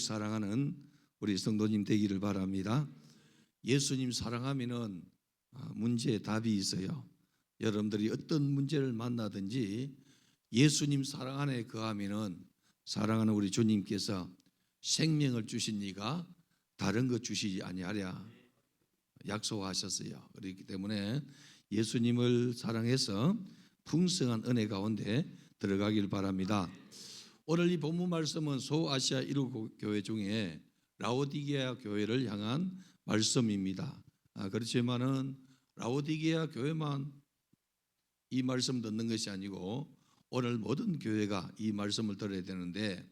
사랑하는 우리 성도님 되기를 바랍니다. 예수님 사랑하면은 문제에 답이 있어요. 여러분들이 어떤 문제를 만나든지 예수님 사랑 안에 거하면은 사랑하는 우리 주님께서 생명을 주시니까 다른 것 주시지 아니하랴 약속하셨어요. 그렇기 때문에 예수님을 사랑해서 풍성한 은혜 가운데 들어가길 바랍니다. 오늘 이 본문 말씀은 소아시아 1호 교회 중에 라오디게아 교회를 향한 말씀입니다. 그렇지만은 라오디게아 교회만 이 말씀 듣는 것이 아니고 오늘 모든 교회가 이 말씀을 들어야 되는데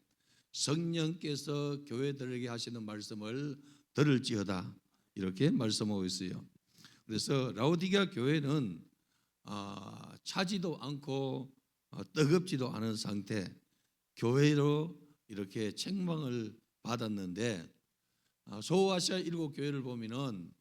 성령께서 교회들에게 하시는 말씀을 들을지어다 이렇게 말씀하고 있어요. 그래서 라오디게아 교회는 차지도 않고 뜨겁지도 않은 상태, 교회로 이렇게 책망을 받았는데 소아시아 7교회를 보면은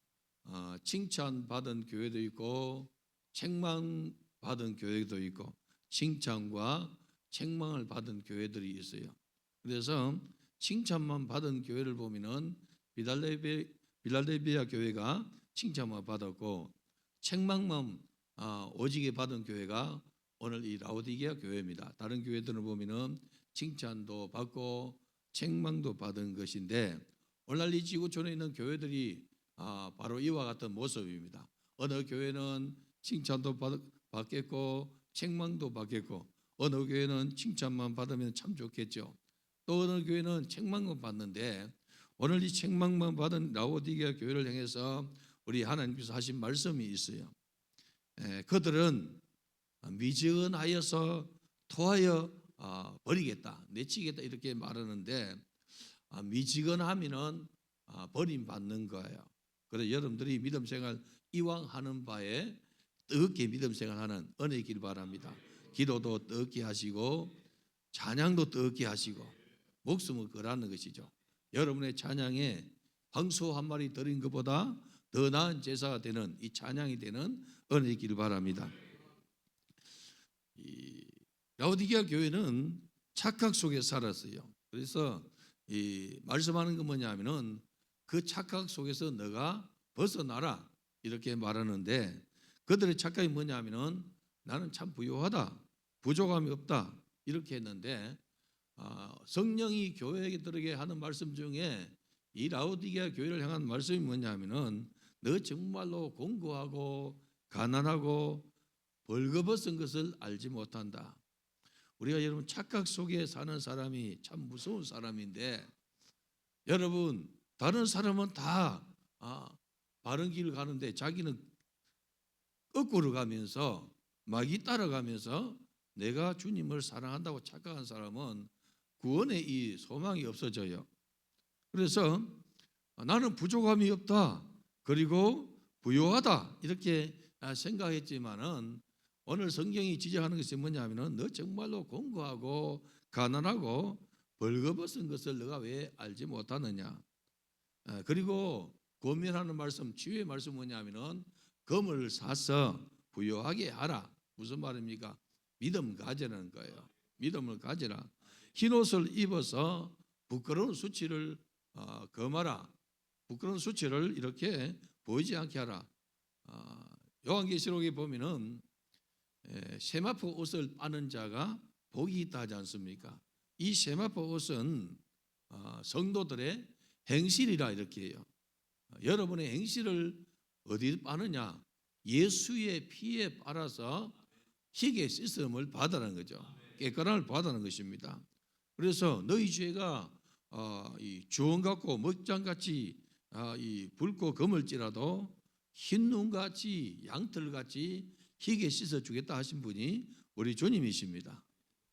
칭찬받은 교회도 있고 책망받은 교회도 있고 칭찬과 책망을 받은 교회들이 있어요. 그래서 칭찬만 받은 교회를 보면은 빌라델비아 교회가 칭찬만 받았고 책망만 오지게 받은 교회가 오늘 이 라오디게아 교회입니다. 다른 교회들은 보면은 칭찬도 받고 책망도 받은 것인데 오늘날 이 지구촌에 있는 교회들이 바로 이와 같은 모습입니다. 어느 교회는 칭찬도 받겠고 책망도 받겠고 어느 교회는 칭찬만 받으면 참 좋겠죠. 또 어느 교회는 책망만 받는데 오늘 이 책망만 받은 라오디게아 교회를 향해서 우리 하나님께서 하신 말씀이 있어요. 그들은 미지근하여서 토하여 버리겠다, 내치겠다 이렇게 말하는데 미지근하면은 버림받는 거예요. 그래서 여러분들이 믿음 생활 이왕 하는 바에 뜨겁게 믿음 생활하는 은혜 있길 바랍니다. 기도도 뜨겁게 하시고 찬양도 뜨겁게 하시고 목숨을 걸라는 것이죠. 여러분의 찬양에 황소 한 마리 드린 것보다 더 나은 제사가 되는 이 찬양이 되는 은혜 있기를 바랍니다. 이 라오디게아 교회는 착각 속에 살았어요. 그래서 이 말씀하는 건 뭐냐면은 그 착각 속에서 너가 벗어나라 이렇게 말하는데 그들의 착각이 뭐냐면은 나는 참 부유하다, 부족함이 없다 이렇게 했는데 성령이 교회들에게 하는 말씀 중에 이 라오디게아 교회를 향한 말씀이 뭐냐면은 너 정말로 공고하고 가난하고 벌거벗은 것을 알지 못한다. 우리가 여러분 착각 속에 사는 사람이 참 무서운 사람인데 여러분 다른 사람은 다 바른 길을 가는데 자기는 거꾸로 가면서 마귀 따라가면서 내가 주님을 사랑한다고 착각한 사람은 구원의 이 소망이 없어져요. 그래서 나는 부족함이 없다 그리고 부유하다 이렇게 생각했지만은 오늘 성경이 지적하는 것이 뭐냐면은 너 정말로 공고하고 가난하고 벌거벗은 것을 너가 왜 알지 못하느냐. 그리고 권면하는 말씀, 치유의 말씀 뭐냐면은 금을 사서 부유하게 하라. 무슨 말입니까? 믿음 가지라는 거예요. 믿음을 가지라. 흰옷을 입어서 부끄러운 수치를 금하라. 부끄러운 수치를 이렇게 보이지 않게 하라. 요한계시록에 보면은 세마포 옷을 빠는 자가 복이 있다 하지 않습니까? 이 세마포 옷은 성도들의 행실이라 이렇게 해요. 여러분의 행실을 어디 빠느냐? 예수의 피에 빨아서 희게 씻음을 받으라는 거죠. 깨끗함을 받으라는 것입니다. 그래서 너희 죄가 이 주홍 같고 먹장같이 이 붉고 검을지라도 흰 눈같이 양털같이 희게 씻어주겠다 하신 분이 우리 주님이십니다.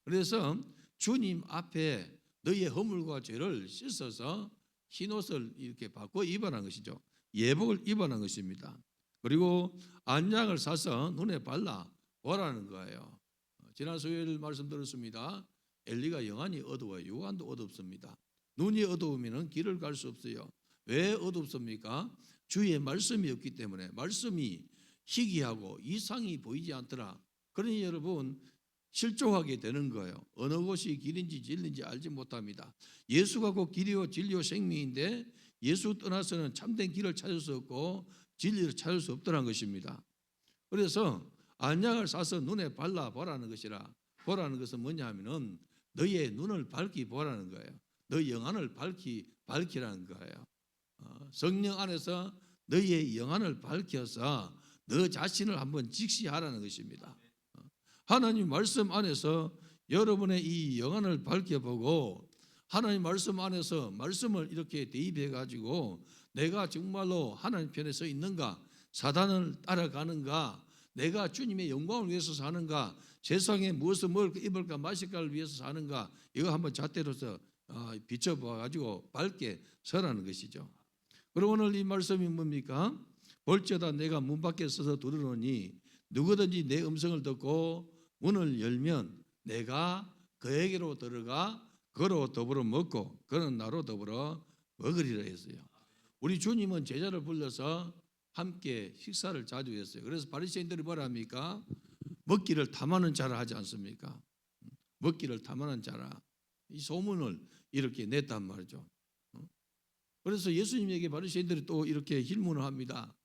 그래서 주님 앞에 너희의 허물과 죄를 씻어서 흰옷을 이렇게 바꿔 입어라는 것이죠. 예복을 입어라는 것입니다. 그리고 안약을 사서 눈에 발라 보라는 거예요. 지난 수요일 말씀 들었습니다. 엘리가 영안이 어두워요. 육안도 어둡습니다. 눈이 어두우면 길을 갈 수 없어요. 왜 어둡습니까? 주의 말씀이 없기 때문에. 말씀이 희귀하고 이상이 보이지 않더라. 그러니 여러분 실족하게 되는 거예요. 어느 곳이 길인지 진리인지 알지 못합니다. 예수가 곧 길이요 진리요 생명인데 예수 떠나서는 참된 길을 찾을 수 없고 진리를 찾을 수 없더라는 것입니다. 그래서 안약을 사서 눈에 발라 보라는 것이라. 보라는 것은 뭐냐 하면은 너희의 눈을 밝히 보라는 거예요. 너희 영안을 밝히라는 거예요. 성령 안에서 너희의 영안을 밝혀서 너 자신을 한번 직시하라는 것입니다. 하나님 말씀 안에서 여러분의 이 영안을 밝혀보고 하나님 말씀 안에서 말씀을 이렇게 대입해 가지고 내가 정말로 하나님 편에 서 있는가, 사단을 따라가는가, 내가 주님의 영광을 위해서 사는가, 세상에 무엇을 먹을까 입을까 마실까를 위해서 사는가, 이거 한번 잣대로서 비춰봐 가지고 밝게 서라는 것이죠. 그리고 오늘 이 말씀이 뭡니까? 볼지어다 내가 문 밖에 서서 두드리노니 누구든지 내 음성을 듣고 문을 열면 내가 그에게로 들어가 그로 더불어 먹고 그는 나로 더불어 먹으리라 했어요. 우리 주님은 제자를 불러서 함께 식사를 자주 했어요. 그래서 바리새인들이 뭐라 합니까? 먹기를 탐하는 자라 하지 않습니까? 먹기를 탐하는 자라, 이 소문을 이렇게 냈단 말이죠. 그래서 예수님에게 바리새인들이 또 이렇게 질문을 합니다.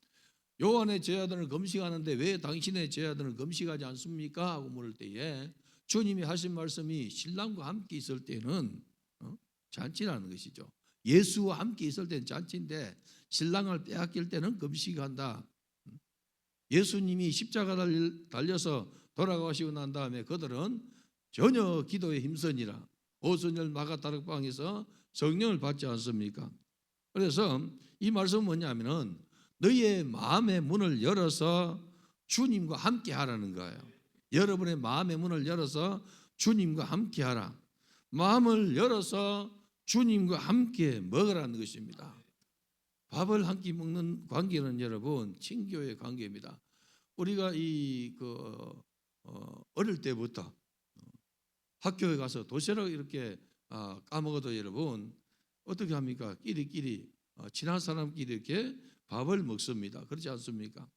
요한의 제자들은 금식하는데 왜 당신의 제자들은 금식하지 않습니까? 하고 물을 때에 주님이 하신 말씀이 신랑과 함께 있을 때는 잔치라는 것이죠. 예수와 함께 있을 때는 잔치인데 신랑을 빼앗길 때는 금식한다. 예수님이 십자가 달려서 돌아가시고 난 다음에 그들은 전혀 기도에 힘쓰니라. 오순절 마가다락방에서 성령을 받지 않습니까? 그래서 이 말씀은 뭐냐면은 너희의 마음의 문을 열어서 주님과 함께 하라는 거예요. 여러분의 마음의 문을 열어서 주님과 함께 하라. 마음을 열어서 주님과 함께 먹으라는 것입니다. 밥을 한 끼 먹는 관계는 여러분 친교의 관계입니다. 우리가 어릴 때부터 학교에 가서 도시락 이렇게 까먹어도 여러분 어떻게 합니까? 끼리끼리 친한 사람끼리 이렇게 밥을 먹습니다. 그렇지 않습니까?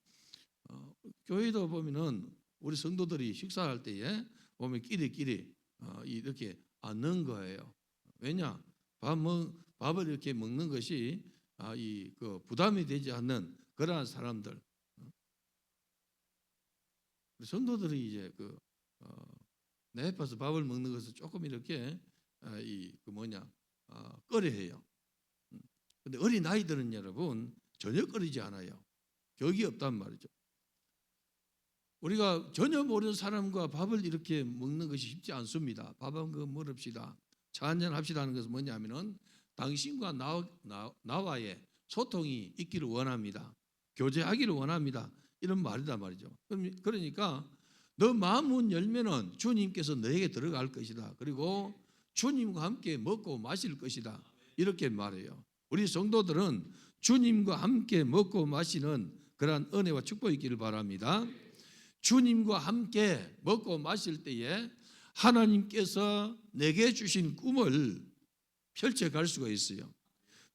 교회도 보면은 우리 성도들이 식사할 때에 보면 끼리끼리 이렇게 앉는 거예요. 왜냐? 밥을 이렇게 먹는 것이 부담이 되지 않는 그러한 사람들. 성도들이 이제 내 앞에서 밥을 먹는 것을 조금 이렇게 꺼려해요. 근데 어린 아이들은 여러분 전혀 꺼리지 않아요. 격이 없단 말이죠. 우리가 전혀 모르는 사람과 밥을 이렇게 먹는 것이 쉽지 않습니다. 밥 한 그릇 먹읍시다. 차 한잔 합시다 하는 것은 뭐냐면은 당신과 나와의 소통이 있기를 원합니다. 교제하기를 원합니다. 이런 말이다 말이죠. 그러니까 너 마음문 열면은 주님께서 너에게 들어갈 것이다. 그리고 주님과 함께 먹고 마실 것이다. 이렇게 말해요. 우리 성도들은 주님과 함께 먹고 마시는 그러한 은혜와 축복이 있기를 바랍니다. 주님과 함께 먹고 마실 때에 하나님께서 내게 주신 꿈을 펼쳐갈 수가 있어요.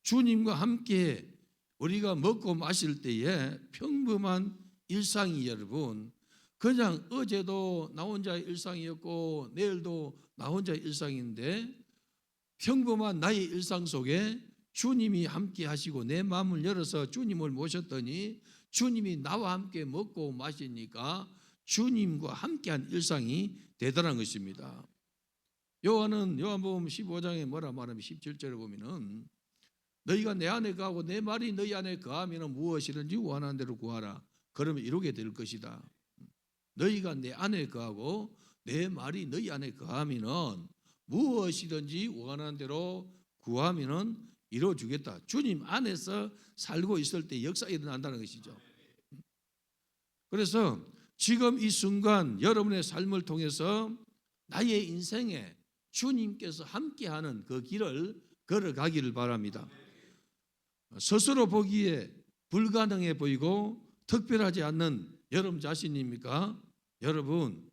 주님과 함께 우리가 먹고 마실 때에 평범한 일상이 여러분 그냥 어제도 나 혼자의 일상이었고 내일도 나 혼자의 일상인데 평범한 나의 일상 속에 주님이 함께 하시고 내 마음을 열어서 주님을 모셨더니 주님이 나와 함께 먹고 마시니까 주님과 함께한 일상이 되더라는 것입니다. 요한복음 15장에 뭐라 말하면 17절에 보면은 너희가 내 안에 거하고 내 말이 너희 안에 거하면 무엇이든지 원하는 대로 구하라. 그러면 이루게 될 것이다. 너희가 내 안에 거하고 내 말이 너희 안에 거하면 무엇이든지 원하는 대로 구하면 이루어주겠다. 주님 안에서 살고 있을 때 역사가 일어난다는 것이죠. 그래서 지금 이 순간 여러분의 삶을 통해서 나의 인생에 주님께서 함께하는 그 길을 걸어가기를 바랍니다. 스스로 보기에 불가능해 보이고 특별하지 않는 여러분 자신입니까? 여러분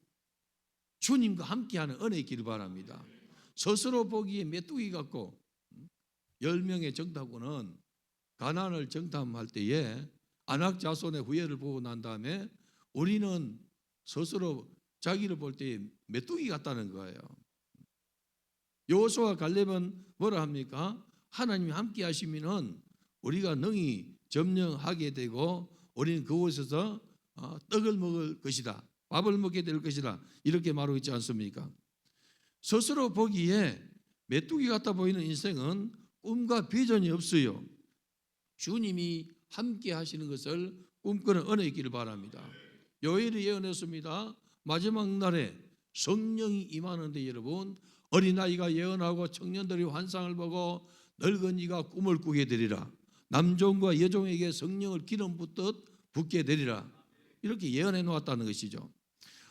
주님과 함께하는 은혜의 길을 바랍니다. 스스로 보기에 메뚜기 같고 10명의 정탐꾼은 가나안을 정탐할 때에 안악 자손의 후예를 보고 난 다음에 우리는 스스로 자기를 볼 때 메뚜기 같다는 거예요. 여호수아와 갈렙은 뭐라 합니까? 하나님이 함께 하시면은 우리가 능히 점령하게 되고 우리는 그곳에서 떡을 먹을 것이다, 밥을 먹게 될 것이다, 이렇게 말하고 있지 않습니까? 스스로 보기에 메뚜기 같아 보이는 인생은 꿈과 비전이 없어요. 주님이 함께 하시는 것을 꿈꾸는 은혜 있기를 바랍니다. 요엘이 예언했습니다. 마지막 날에 성령이 임하는데 여러분, 어린아이가 예언하고 청년들이 환상을 보고 늙은이가 꿈을 꾸게 되리라. 남종과 여종에게 성령을 기름 붓듯 붓게 되리라. 이렇게 예언해 놓았다는 것이죠.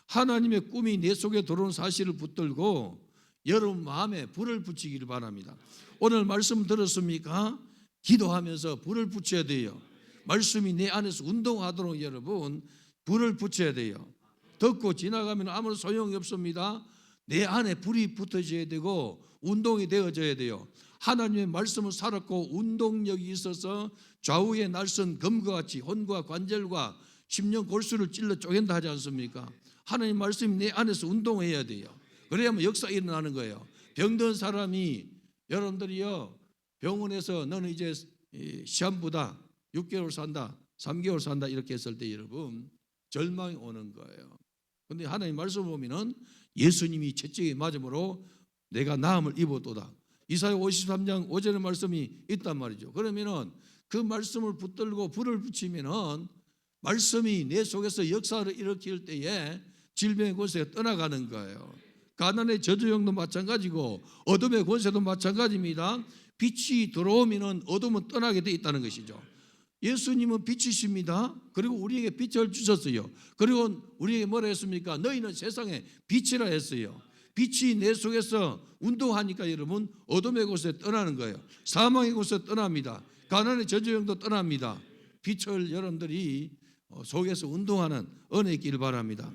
하나님의 꿈이 내 속에 들어온 사실을 붙들고 여러분 마음에 불을 붙이기를 바랍니다. 오늘 말씀 들었습니까? 기도하면서 불을 붙여야 돼요. 말씀이 내 안에서 운동하도록 여러분 불을 붙여야 돼요. 듣고 지나가면 아무 소용이 없습니다. 내 안에 불이 붙어져야 되고 운동이 되어져야 돼요. 하나님의 말씀을 살았고 운동력이 있어서 좌우의 날선 검과 같이 혼과 관절과 심령 골수를 찔러 쪼갠다 하지 않습니까? 하나님 말씀이 내 안에서 운동해야 돼요. 그래야만 역사 일어나는 거예요. 병든 사람이 여러분들이요, 병원에서 너는 이제 시한부다, 6개월 산다, 3개월 산다 이렇게 했을 때 여러분 절망이 오는 거예요. 그런데 하나님 말씀 보면은 예수님이 채찍에 맞음으로 내가 나음을 입었도다. 이사야 53장 5절의 말씀이 있단 말이죠. 그러면은 그 말씀을 붙들고 불을 붙이면은 말씀이 내 속에서 역사를 일으킬 때에 질병의 권세가 떠나가는 거예요. 가난의 저주형도 마찬가지고 어둠의 권세도 마찬가지입니다. 빛이 들어오면은 어둠은 떠나게 돼 있다는 것이죠. 예수님은 빛이십니다. 그리고 우리에게 빛을 주셨어요. 그리고 우리에게 뭐라 했습니까? 너희는 세상의 빛이라 했어요. 빛이 내 속에서 운동하니까 여러분 어둠의 곳에 떠나는 거예요. 사망의 곳에 떠납니다. 가난의 저주형도 떠납니다. 빛을 여러분들이 속에서 운동하는 은혜 있기를 바랍니다.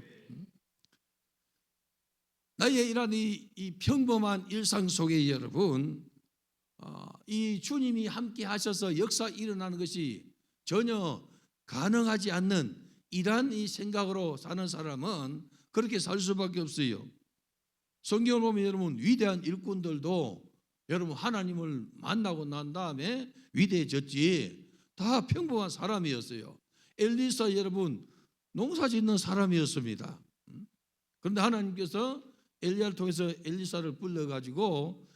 나의 이런 이 평범한 일상 속에 여러분 이 주님이 함께 하셔서 역사 일어나는 것이 전혀 가능하지 않는 이러한 이 생각으로 사는 사람은 그렇게 살 수밖에 없어요. 성경을 보면 여러분 위대한 일꾼들도 여러분 하나님을 만나고 난 다음에 위대해졌지 다 평범한 사람이었어요. 엘리사 여러분 농사 짓는 사람이었습니다. 그런데 하나님께서 엘리야를 통해서 엘리사를 불러가지고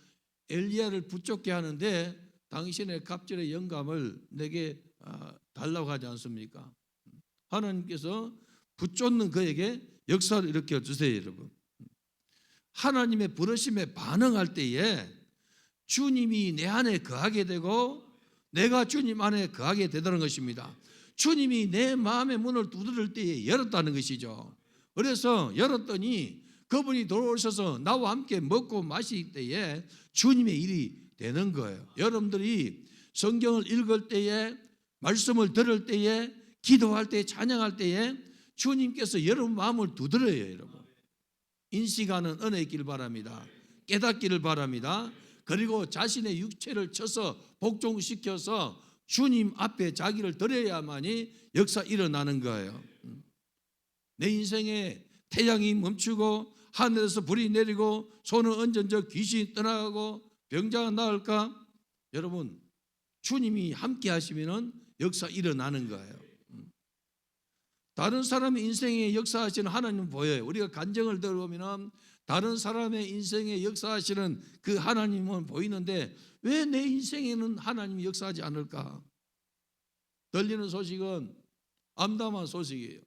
엘리야를 붙잡게 하는데 당신의 갑절의 영감을 내게 달라고 하지 않습니까? 하나님께서 붙잡는 그에게 역사를 일으켜 주세요. 여러분 하나님의 부르심에 반응할 때에 주님이 내 안에 거하게 되고 내가 주님 안에 거하게 되는 것입니다. 주님이 내 마음의 문을 두드릴 때에 열었다는 것이죠. 그래서 열었더니 그분이 돌아오셔서 나와 함께 먹고 마실 때에 주님의 일이 되는 거예요. 여러분들이 성경을 읽을 때에 말씀을 들을 때에 기도할 때 찬양할 때에 주님께서 여러분 마음을 두드려요. 여러분 인식하는 은혜 있기를 바랍니다. 깨닫기를 바랍니다. 그리고 자신의 육체를 쳐서 복종시켜서 주님 앞에 자기를 드려야만이 역사 일어나는 거예요. 내 인생에 태양이 멈추고 하늘에서 불이 내리고 손을 얹은 저 귀신이 떠나가고 병자가 나을까? 여러분 주님이 함께 하시면 역사 일어나는 거예요. 다른 사람의 인생에 역사하시는 하나님은 보여요. 우리가 간증을 들어보면 다른 사람의 인생에 역사하시는 그 하나님은 보이는데 왜 내 인생에는 하나님이 역사하지 않을까? 들리는 소식은 암담한 소식이에요.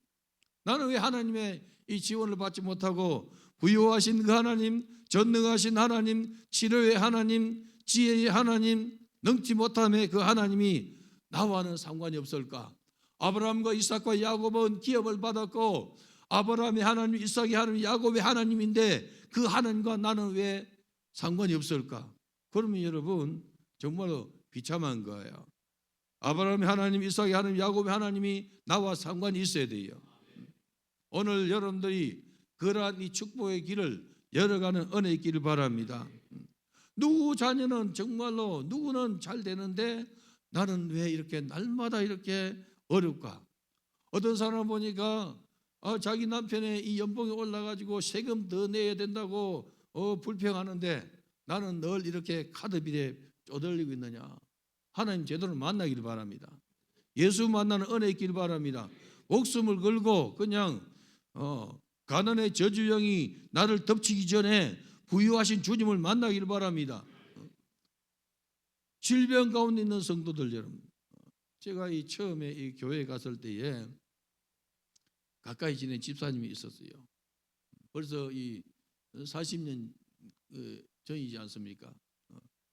나는 왜 하나님의 이 지원을 받지 못하고 부유하신 그 하나님, 전능하신 하나님, 치료의 하나님, 지혜의 하나님, 능치 못함의 그 하나님이 나와는 상관이 없을까? 아브라함과 이삭과 야곱은 기업을 받았고 아브라함의 하나님, 이삭의 하나님, 야곱의 하나님인데 그 하나님과 나는 왜 상관이 없을까? 그러면 여러분 정말로 비참한 거예요. 아브라함의 하나님, 이삭의 하나님, 야곱의 하나님이 나와 상관이 있어야 돼요. 오늘 여러분들이 그러한 이 축복의 길을 열어가는 은혜 있기를 바랍니다. 누구 자녀는 정말로 누구는 잘 되는데 나는 왜 이렇게 날마다 이렇게 어렵까? 어떤 사람 보니까 자기 남편의 이 연봉이 올라가지고 세금 더 내야 된다고 불평하는데 나는 늘 이렇게 카드비에 쪼들리고 있느냐? 하나님 제대로 만나기를 바랍니다. 예수 만나는 은혜 있기를 바랍니다. 목숨을 걸고 그냥 가난의 저주령이 나를 덮치기 전에 부유하신 주님을 만나기를 바랍니다. 질병 가운데 있는 성도들 여러분, 제가 이 처음에 이 교회에 갔을 때에 가까이 지낸 집사님이 있었어요. 벌써 이 40년 전이지 않습니까?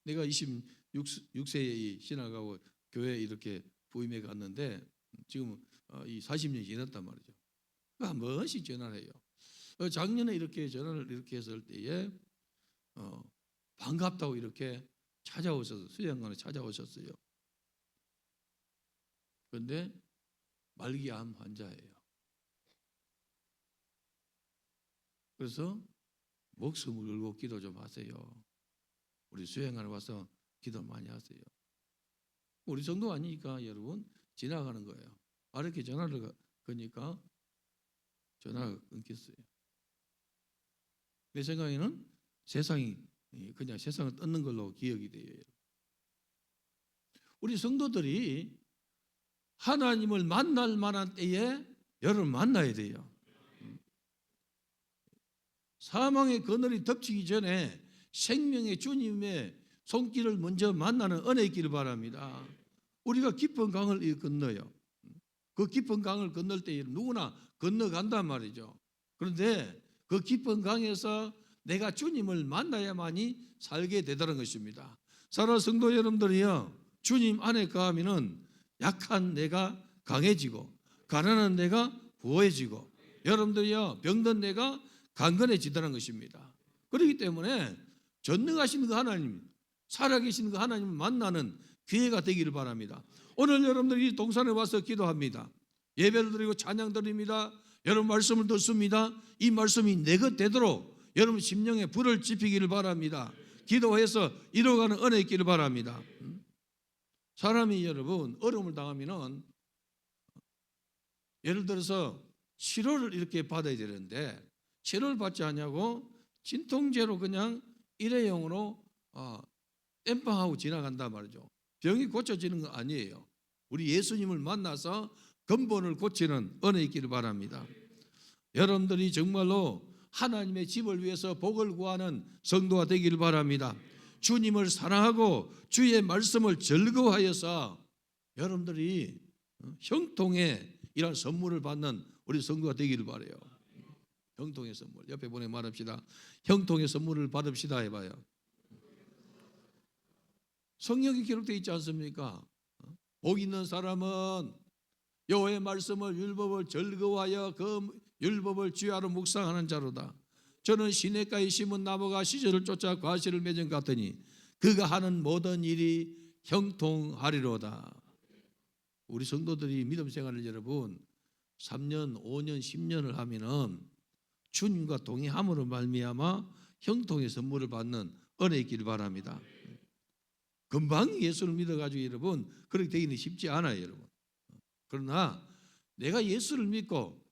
내가 26세에 신학하고 교회에 이렇게 부임해 갔는데 지금 이 40년이 지났단 말이죠. 한 번씩 전화를 해요. 작년에 이렇게 전화를 이렇게 했을 때에 반갑다고 이렇게 찾아오셔서 수양관에 찾아오셨어요. 그런데 말기암 환자예요. 그래서 목숨을 걸고 기도 좀 하세요. 우리 수양관에 와서 기도 많이 하세요. 우리 정도 아니니까 여러분 지나가는 거예요. 이렇게 전화를 거니까 전화가 끊겼어요. 내 생각에는 세상이 그냥 세상을 뜯는 걸로 기억이 돼요. 우리 성도들이 하나님을 만날 만한 때에 여러분 만나야 돼요. 사망의 그늘이 덮치기 전에 생명의 주님의 손길을 먼저 만나는 은혜 있기를 바랍니다. 우리가 깊은 강을 건너요. 그 깊은 강을 건널 때 누구나 건너간단 말이죠. 그런데 그 깊은 강에서 내가 주님을 만나야만이 살게 되더라는 것입니다. 사랑하는 성도 여러분들이요, 주님 안에 거하면은 약한 내가 강해지고 가난한 내가 부어지고 여러분들이요 병든 내가 강건해지더라는 것입니다. 그렇기 때문에 전능하신 그 하나님, 살아계신 그 하나님을 만나는 기회가 되기를 바랍니다. 오늘 여러분들이 동산에 와서 기도합니다. 예배를 드리고 찬양 드립니다. 여러분 말씀을 듣습니다. 이 말씀이 내 것 되도록 여러분 심령에 불을 지피기를 바랍니다. 기도해서 이뤄가는 은혜 있기를 바랍니다. 사람이 여러분 어려움을 당하면은 예를 들어서 치료를 이렇게 받아야 되는데 치료를 받지 않냐고 진통제로 그냥 일회용으로 땜빵하고 지나간단 말이죠. 병이 고쳐지는 거 아니에요. 우리 예수님을 만나서 근본을 고치는 은혜 있기를 바랍니다. 여러분들이 정말로 하나님의 집을 위해서 복을 구하는 성도가 되기를 바랍니다. 주님을 사랑하고 주의 말씀을 즐거워하여서 여러분들이 형통의 이런 선물을 받는 우리 성도가 되기를 바라요. 형통의 선물. 옆에 보내 말합시다. 형통의 선물을 받읍시다 해봐요. 성경에 기록되어 있지 않습니까? 복 있는 사람은 여호와의 말씀을 율법을 즐거워하여 그 율법을 주야로 묵상하는 자로다. 저는 시냇가에 심은 나무가 시절을 쫓아 과실을 맺은 것 같으니 그가 하는 모든 일이 형통하리로다. 우리 성도들이 믿음 생활을 여러분 3년, 5년, 10년을 하면은 주님과 동의함으로 말미암아 형통의 선물을 받는 은혜 있기를 바랍니다. 금방 예수를 믿어가지고 여러분 그렇게 되기는 쉽지 않아요, 여러분. 그러나 내가 예수를 믿고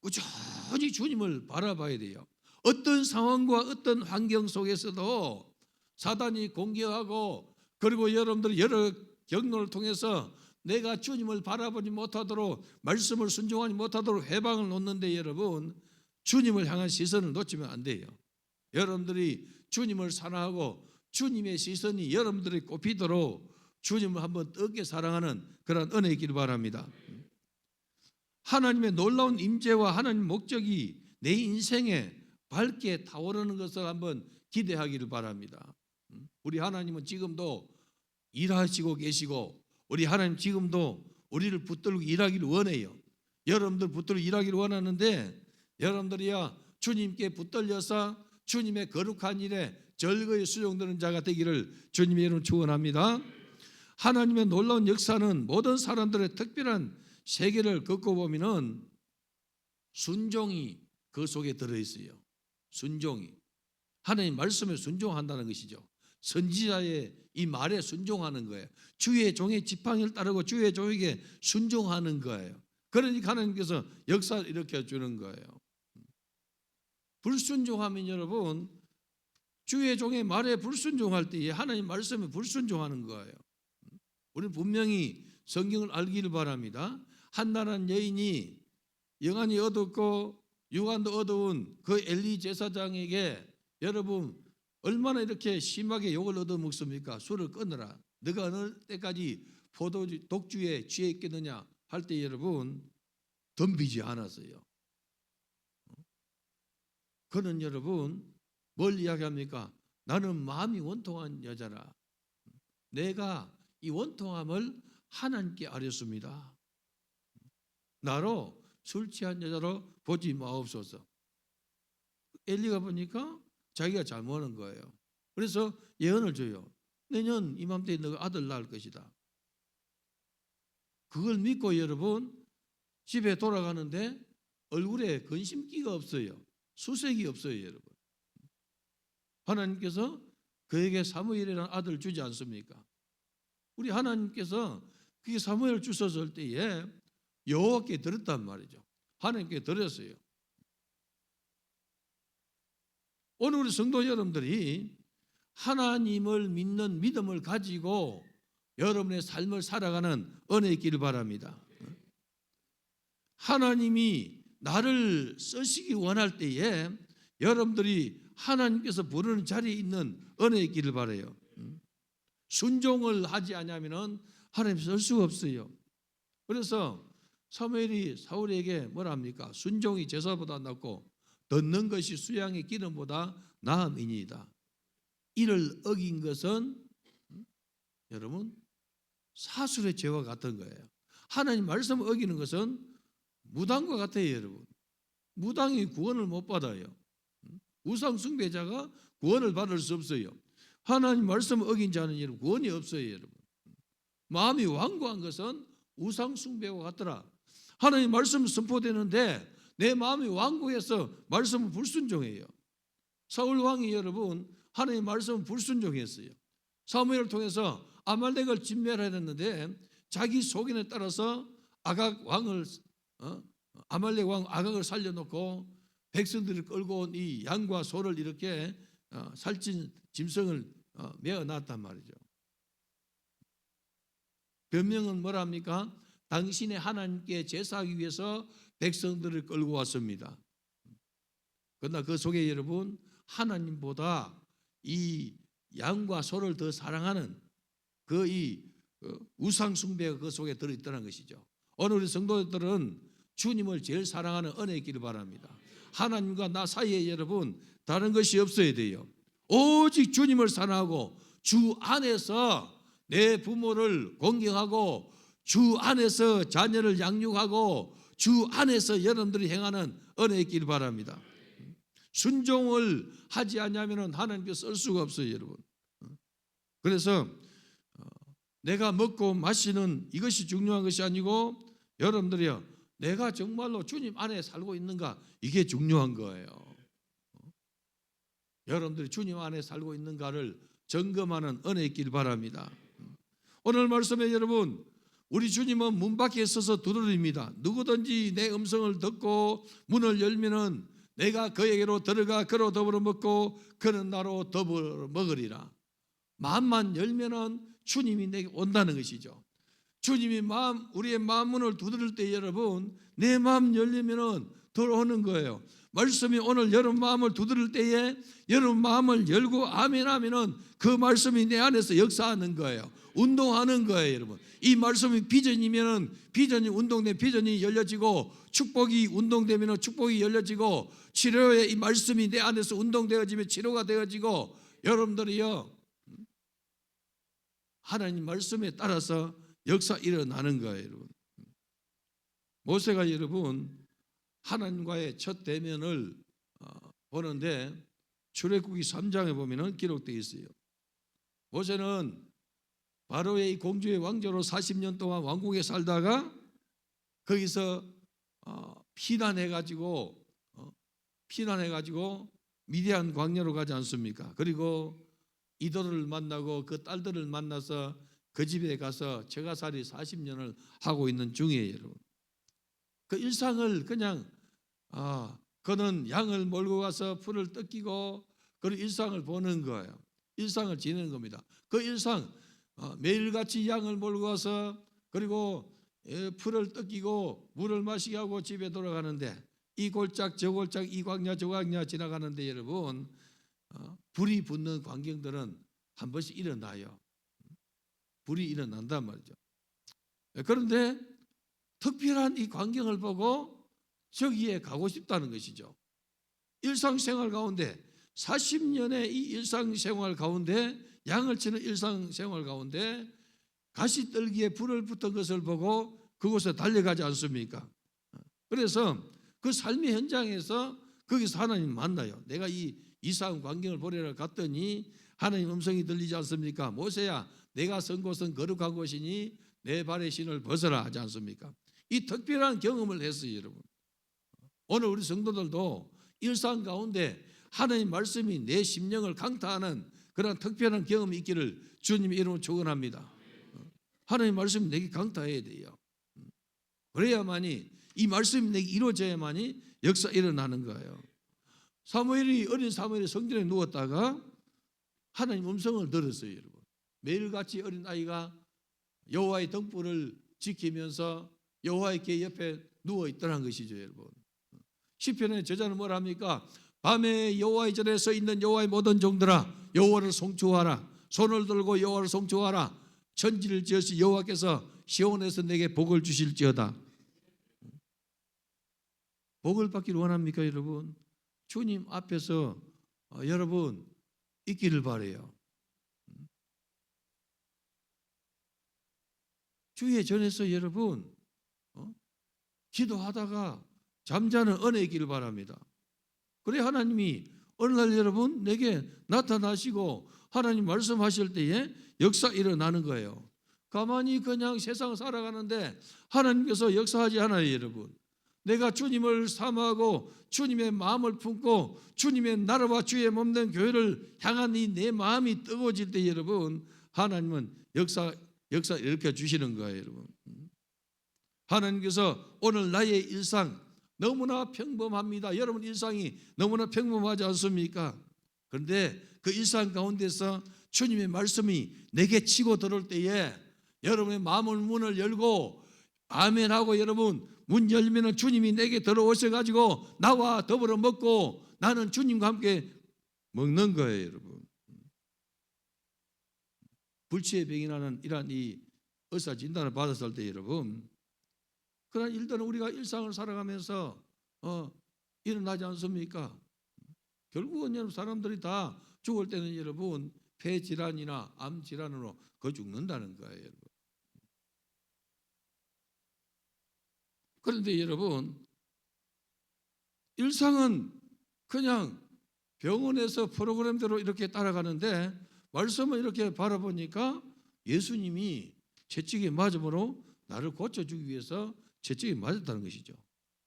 꾸준히 주님을 바라봐야 돼요. 어떤 상황과 어떤 환경 속에서도 사단이 공격하고 그리고 여러분들 여러 경로를 통해서 내가 주님을 바라보지 못하도록 말씀을 순종하지 못하도록 해방을 놓는데 여러분 주님을 향한 시선을 놓치면 안 돼요. 여러분들이 주님을 사랑하고 주님의 시선이 여러분들이 꼽히도록 주님을 한번 뜨겁게 사랑하는 그런 은혜 있기를 바랍니다. 하나님의 놀라운 임재와 하나님 목적이 내 인생에 밝게 타오르는 것을 한번 기대하기를 바랍니다. 우리 하나님은 지금도 일하시고 계시고 우리 하나님 지금도 우리를 붙들고 일하기를 원해요. 여러분들 붙들고 일하기를 원하는데 여러분들이야 주님께 붙들려서 주님의 거룩한 일에 즐거이 수용되는 자가 되기를 주님의 이름으로 축원합니다. 하나님의 놀라운 역사는 모든 사람들의 특별한 세계를 겪어보면은 순종이 그 속에 들어있어요. 순종이 하나님 말씀에 순종한다는 것이죠. 선지자의 이 말에 순종하는 거예요. 주의 종의 지팡이를 따르고 주의 종에게 순종하는 거예요. 그러니까 하나님께서 역사를 일으켜 주는 거예요. 불순종하면 여러분, 주의 종의 말에 불순종할 때에 하나님 말씀에 불순종하는 거예요. 우리는 분명히 성경을 알기를 바랍니다. 한나라는 여인이 영안이 어둡고 유관도 어두운 그 엘리 제사장에게 여러분 얼마나 이렇게 심하게 욕을 얻어먹습니까? 술을 끊으라. 너가 어느 때까지 포도주 독주에 취해 있겠느냐 할 때 여러분 덤비지 않았어요. 그는 여러분 뭘 이야기합니까? 나는 마음이 원통한 여자라. 내가 이 원통함을 하나님께 아뢰었습니다. 나로 술 취한 여자로 보지 마옵소서. 엘리가 보니까 자기가 잘못한 거예요. 그래서 예언을 줘요. 내년 이맘때에 너가 아들 낳을 것이다. 그걸 믿고 여러분 집에 돌아가는데 얼굴에 근심기가 없어요. 수색이 없어요, 여러분. 하나님께서 그에게 사무엘이라는 아들을 주지 않습니까? 우리 하나님께서 그게 사무엘을 주셨을 때에 여호와께 드렸단 말이죠. 하나님께 드렸어요. 오늘 우리 성도 여러분들이 하나님을 믿는 믿음을 가지고 여러분의 삶을 살아가는 은혜 있기를 바랍니다. 하나님이 나를 쓰시기 원할 때에 여러분들이 하나님께서 부르는 자리에 있는 은혜 있기를 바라요. 순종을 하지 않으면 하나님 쓸 수가 없어요. 그래서 사무엘이 사울에게 뭐라 합니까? 순종이 제사보다 낫고 듣는 것이 수양의 기름보다 나음이니이다. 이를 어긴 것은 여러분 사술의 죄와 같은 거예요. 하나님 말씀을 어기는 것은 무당과 같아요, 여러분. 무당이 구원을 못 받아요. 우상 숭배자가 구원을 받을 수 없어요. 하나님 말씀을 어긴 자는 여러분 구원이 없어요, 여러분. 마음이 완고한 것은 우상 숭배와 같더라. 하나님 말씀이 선포되는데 내 마음이 완고해서 말씀을 불순종해요. 사울 왕이 여러분 하나님 말씀을 불순종했어요. 사무엘을 통해서 아말렉을 진멸해야 했는데 자기 속인에 따라서 아각 왕을 아말렉 왕 아각을 살려놓고 백성들을 끌고 온 이 양과 소를 이렇게 살찐 짐승을 메어놨단 말이죠. 변명은 뭐랍니까? 당신의 하나님께 제사하기 위해서 백성들을 끌고 왔습니다. 그러나 그 속에 여러분 하나님보다 이 양과 소를 더 사랑하는 그 이 우상 숭배가 그 속에 들어있다는 것이죠. 오늘 우리 성도들은 주님을 제일 사랑하는 은혜 있기를 바랍니다. 하나님과 나 사이에 여러분 다른 것이 없어야 돼요. 오직 주님을 사랑하고 주 안에서 내 부모를 공경하고 주 안에서 자녀를 양육하고 주 안에서 여러분들이 행하는 은혜 있기를 바랍니다. 순종을 하지 않으면 하나님께서 쓸 수가 없어요, 여러분. 그래서 내가 먹고 마시는 이것이 중요한 것이 아니고 여러분들이요, 내가 정말로 주님 안에 살고 있는가, 이게 중요한 거예요. 여러분들이 주님 안에 살고 있는가를 점검하는 은혜 있기를 바랍니다. 오늘 말씀에 여러분 우리 주님은 문 밖에 서서 두드립니다. 누구든지 내 음성을 듣고 문을 열면은 내가 그에게로 들어가 그로 더불어 먹고 그는 나로 더불어 먹으리라. 마음만 열면은 주님이 내게 온다는 것이죠. 주님이 우리의 마음 문을 두드릴 때 여러분 내 마음 열리면은 들어오는 거예요. 말씀이 오늘 여러분 마음을 두드릴 때에 여러분 마음을 열고 아멘 하면은 그 말씀이 내 안에서 역사하는 거예요. 운동하는 거예요, 여러분. 이 말씀이 비전이면은 비전이 운동된 비전이 열려지고 축복이 운동되면은 축복이 열려지고 치료의 이 말씀이 내 안에서 운동되어지면 치료가 되어지고 여러분들이요 하나님 말씀에 따라서 역사 일어나는 거예요, 여러분. 모세가 여러분 하나님과의 첫 대면을 보는데 출애굽기 3장에 보면은 기록되어 있어요. 모세는 바로의 공주의 왕자로 40년 동안 왕국에 살다가 거기서 피난해가지고 미디안 광야로 가지 않습니까? 그리고 이도를 만나고 그 딸들을 만나서 그 집에 가서 처가살이 40년을 하고 있는 중이에요, 여러분. 그 일상을 그냥 그는 양을 몰고 가서 풀을 뜯기고 그런 일상을 보는 거예요. 일상을 지내는 겁니다. 그 일상 매일같이 양을 몰고 가서 그리고 풀을 뜯기고 물을 마시게 하고 집에 돌아가는데 이 골짝 저 골짝 이 광야 저 광야 지나가는데 여러분 불이 붙는 광경들은 한 번씩 일어나요. 불이 일어난단 말이죠. 그런데 특별한 이 광경을 보고 저기에 가고 싶다는 것이죠. 일상생활 가운데 40년의 이 일상생활 가운데 양을 치는 일상생활 가운데 가시떨기에 불을 붙은 것을 보고 그곳에 달려가지 않습니까? 그래서 그 삶의 현장에서 거기서 하나님 만나요. 내가 이 이상한 광경을 보려고 갔더니 하나님 음성이 들리지 않습니까? 모세야 내가 선 곳은 거룩한 곳이니 내 발의 신을 벗어라 하지 않습니까? 이 특별한 경험을 했어요, 여러분. 오늘 우리 성도들도 일상 가운데 하나님 말씀이 내 심령을 강타하는 그런 특별한 경험이 있기를 주님의 이름으로 축원합니다. 하나님 말씀이 내게 강타해야 돼요. 그래야만이 이 말씀이 내게 이루어져야만이 역사 일어나는 거예요. 어린 사무엘이 성전에 누웠다가 하나님 음성을 들었어요, 여러분. 매일같이 어린 아이가 여호와의 등불을 지키면서 여호와의 궤 옆에 누워 있더란 것이죠, 여러분. 시편의 저자는 뭐라 합니까? 밤에 여호와의 전에 서 있는 여호와의 모든 종들아 여호와를 송축하라. 손을 들고 여호와를 송축하라. 천지를 지으신 여호와께서 시온에서 내게 복을 주실지어다. 복을 받기를 원합니까, 여러분? 주님 앞에서 여러분 있기를 바라요. 주의 전에서 여러분 기도하다가 잠자는 은혜 있기를 바랍니다. 그래 하나님이 어느 날 여러분 내게 나타나시고 하나님 말씀하실 때에 역사 일어나는 거예요. 가만히 그냥 세상 살아가는데 하나님께서 역사하지 않아요, 여러분. 내가 주님을 사모하고 주님의 마음을 품고 주님의 나라와 주의 몸된 교회를 향한 이 내 마음이 뜨거워질 때 여러분 하나님은 역사 일으켜 주시는 거예요, 여러분. 하나님께서 오늘 나의 일상 너무나 평범합니다. 여러분 일상이 너무나 평범하지 않습니까? 그런데 그 일상 가운데서 주님의 말씀이 내게 치고 들어올 때에 여러분의 마음을 문을 열고 아멘하고 여러분 문 열면 주님이 내게 들어오셔가지고 나와 더불어 먹고 나는 주님과 함께 먹는 거예요, 여러분. 불치의 병이 나는 이러한 이 의사 진단을 받았을 때 여러분 그런 일들은 우리가 일상을 살아가면서 일어나지 않습니까? 결국은 여러분 사람들이 다 죽을 때는 여러분 폐질환이나 암질환으로 죽는다는 거예요, 여러분. 그런데 여러분 일상은 그냥 병원에서 프로그램대로 이렇게 따라가는데 말씀을 이렇게 바라보니까 예수님이 채찍에 맞음으로 나를 고쳐주기 위해서 채찍에 맞았다는 것이죠.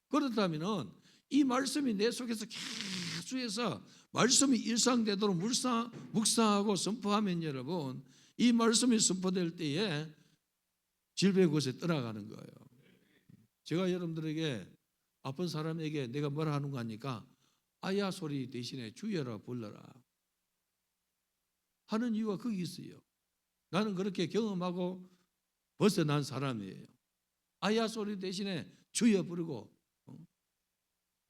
그렇다면 이 말씀이 내 속에서 계속해서 말씀이 일상되도록 묵상하고 선포하면 여러분 이 말씀이 선포될 때에 질병의 곳에 떠나가는 거예요. 제가 여러분들에게 아픈 사람에게 내가 뭐라 하는 거 아니까 아야 소리 대신에 주여라 불러라 하는 이유가 거기 있어요. 나는 그렇게 경험하고 벗어난 사람이에요. 아야 소리 대신에 주여 부르고